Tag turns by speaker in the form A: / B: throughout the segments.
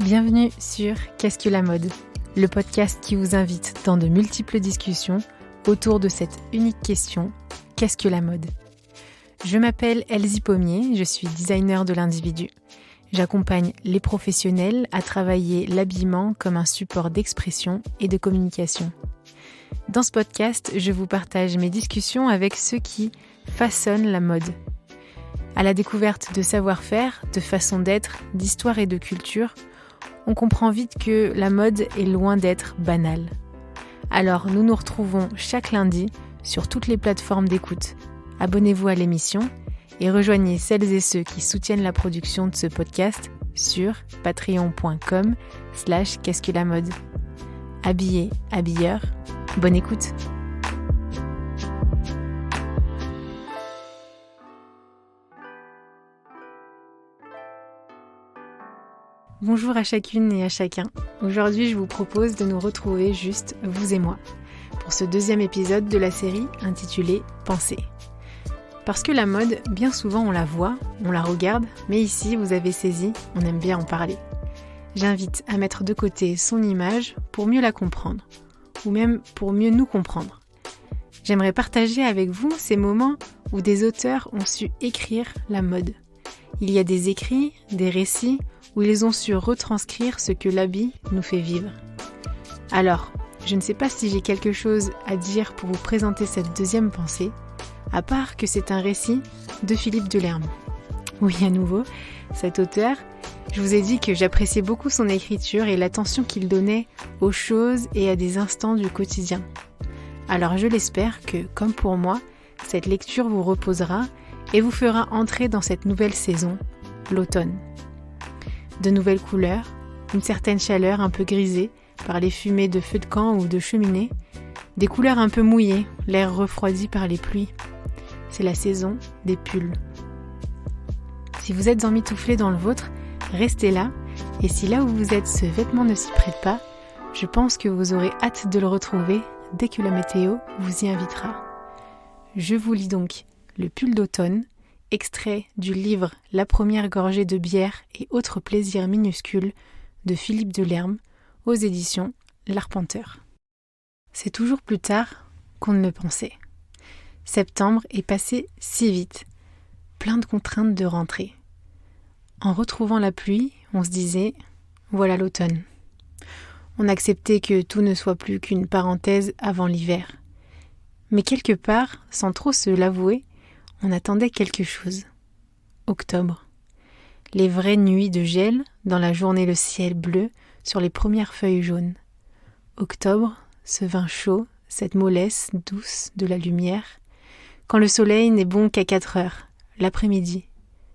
A: Bienvenue sur Qu'est-ce que la mode ? Le podcast qui vous invite dans de multiples discussions autour de cette unique question, qu'est-ce que la mode ? Je m'appelle Elsie Pommier, je suis designer de l'individu. J'accompagne les professionnels à travailler l'habillement comme un support d'expression et de communication. Dans ce podcast, je vous partage mes discussions avec ceux qui façonnent la mode. À la découverte de savoir-faire, de façon d'être, d'histoire et de culture, on comprend vite que la mode est loin d'être banale. Alors nous nous retrouvons chaque lundi sur toutes les plateformes d'écoute. Abonnez-vous à l'émission et rejoignez celles et ceux qui soutiennent la production de ce podcast sur patreon.com/qu'est-ce que la mode. Habillé, habilleur, bonne écoute. Bonjour à chacune et à chacun. Aujourd'hui, je vous propose de nous retrouver juste vous et moi pour ce deuxième épisode de la série intitulée Penser. Parce que la mode, bien souvent on la voit, on la regarde, mais ici, vous avez saisi, on aime bien en parler. J'invite à mettre de côté son image pour mieux la comprendre, ou même pour mieux nous comprendre. J'aimerais partager avec vous ces moments où des auteurs ont su écrire la mode. Il y a des écrits, des récits, où ils ont su retranscrire ce que l'habit nous fait vivre. Alors, je ne sais pas si j'ai quelque chose à dire pour vous présenter cette deuxième pensée, à part que c'est un récit de Philippe Delerme. Oui, à nouveau, cet auteur, je vous ai dit que j'appréciais beaucoup son écriture et l'attention qu'il donnait aux choses et à des instants du quotidien. Alors je l'espère que, comme pour moi, cette lecture vous reposera et vous fera entrer dans cette nouvelle saison, l'automne. De nouvelles couleurs, une certaine chaleur un peu grisée par les fumées de feux de camp ou de cheminée, des couleurs un peu mouillées, l'air refroidi par les pluies. C'est la saison des pulls. Si vous êtes emmitouflé dans le vôtre, restez là, et si là où vous êtes ce vêtement ne s'y prête pas, je pense que vous aurez hâte de le retrouver dès que la météo vous y invitera. Je vous lis donc le pull d'automne, extrait du livre La première gorgée de bière et autres plaisirs minuscules de Philippe Delerme aux éditions L'Arpenteur. C'est toujours plus tard qu'on ne le pensait. Septembre est passé si vite, plein de contraintes de rentrée. En retrouvant la pluie, on se disait « voilà l'automne ». On acceptait que tout ne soit plus qu'une parenthèse avant l'hiver. Mais quelque part, sans trop se l'avouer, on attendait quelque chose. Octobre. Les vraies nuits de gel, dans la journée le ciel bleu, sur les premières feuilles jaunes. Octobre, ce vin chaud, cette mollesse douce de la lumière, quand le soleil n'est bon qu'à 4 heures, l'après-midi,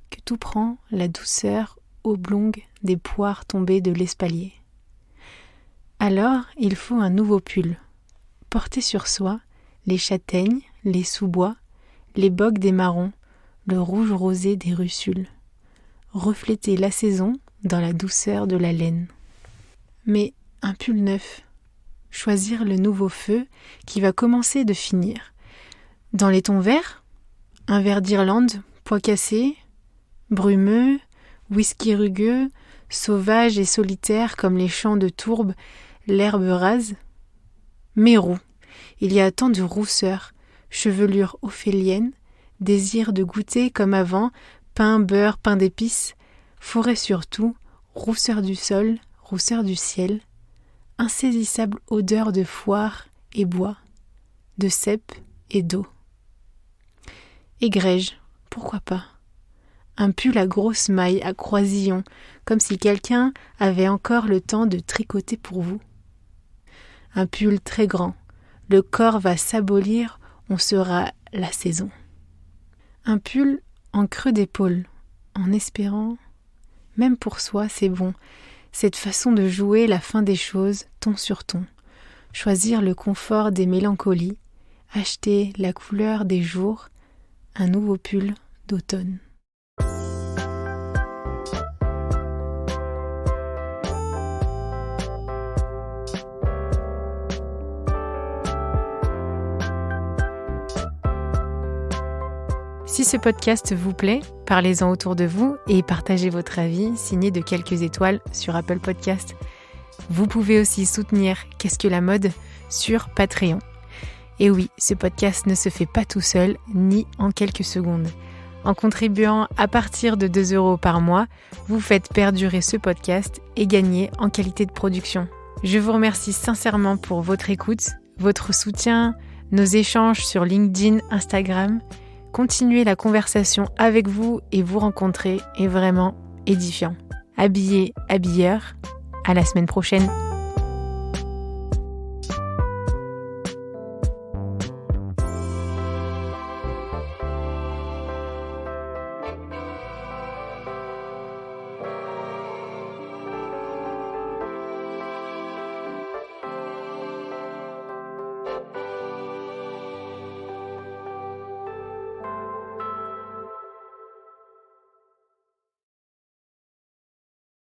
A: que tout prend la douceur oblongue des poires tombées de l'espalier. Alors, il faut un nouveau pull. Porter sur soi les châtaignes, les sous-bois, les bogues des marrons, le rouge rosé des russules. Refléter la saison dans la douceur de la laine. Mais un pull neuf. Choisir le nouveau feu qui va commencer de finir. Dans les tons verts, un vert d'Irlande, pois cassé, brumeux, whisky rugueux, sauvage et solitaire comme les champs de tourbe, l'herbe rase. Mais roux, il y a tant de rousseur, chevelure ophélienne, désir de goûter comme avant, pain, beurre, pain d'épices, forêt surtout, rousseur du sol, rousseur du ciel, insaisissable odeur de foire et bois, de cèpe et d'eau. Égrège, pourquoi pas ? Un pull à grosse maille, à croisillon, comme si quelqu'un avait encore le temps de tricoter pour vous. Un pull très grand, le corps va s'abolir, on sera la saison. Un pull en creux d'épaule, en espérant, même pour soi c'est bon, cette façon de jouer la fin des choses, ton sur ton, choisir le confort des mélancolies, acheter la couleur des jours, un nouveau pull d'automne. Si ce podcast vous plaît, parlez-en autour de vous et partagez votre avis signé de quelques étoiles sur Apple Podcast. Vous pouvez aussi soutenir Qu'est-ce que la mode sur Patreon. Et oui, ce podcast ne se fait pas tout seul ni en quelques secondes. En contribuant à partir de 2 € par mois, vous faites perdurer ce podcast et gagner en qualité de production. Je vous remercie sincèrement pour votre écoute, votre soutien, nos échanges sur LinkedIn, Instagram. Continuer la conversation avec vous et vous rencontrer est vraiment édifiant. Habillé, habilleur, à la semaine prochaine.